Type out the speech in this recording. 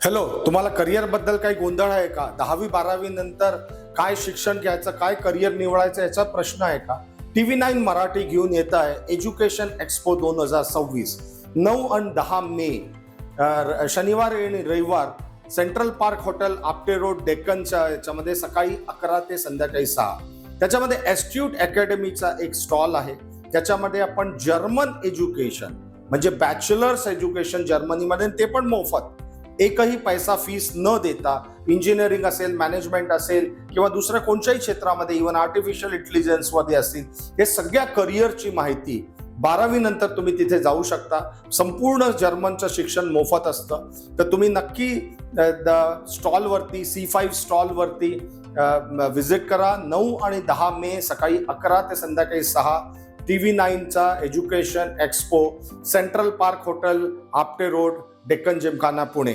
Hello, तुम्हाला career बद्दल काही गोंधळ आहे का? 10वी-12वी नंतर काय शिक्षण घ्यायचं, काय करिअर निवडायचं याचा प्रश्न आहे का? TV9 मराठी घेऊन येत आहे एज्युकेशन एक्सपो 2026 9 आणि 10 मे शनिवार आणि रविवार central park hotel Apte road डेक्कनच्या याच्यामध्ये सकाळी 11 ते संध्याकाळी 6. त्याच्यामध्ये एस्ट्यूट अकॅडमीचा एक स्टॉल आहे. त्याच्यामध्ये आपण जर्मन एज्युकेशन म्हणजे बॅचलर्स एज्युकेशन जर्मनीमध्ये, ते पण मोफत, एकही पैसा फीस न देता, इंजिनिअरिंग असेल, मॅनेजमेंट असेल किंवा दुसऱ्या कोणत्याही क्षेत्रामध्ये, इव्हन आर्टिफिशियल इंटेलिजन्स मध्ये असतील, हे सगळ्या करिअरची माहिती 12वी नंतर तुम्ही तिथे जाऊ शकता. संपूर्ण जर्मनचं शिक्षण मोफत असतं. तर तुम्ही नक्की स्टॉलवरती C5 स्टॉलवरती व्हिजिट करा. 9 आणि 10 मे सकाळी 11 ते संध्याकाळी 6 TV9चा education expo, central park hotel Apte road, Deccan Gymkhana, Pune.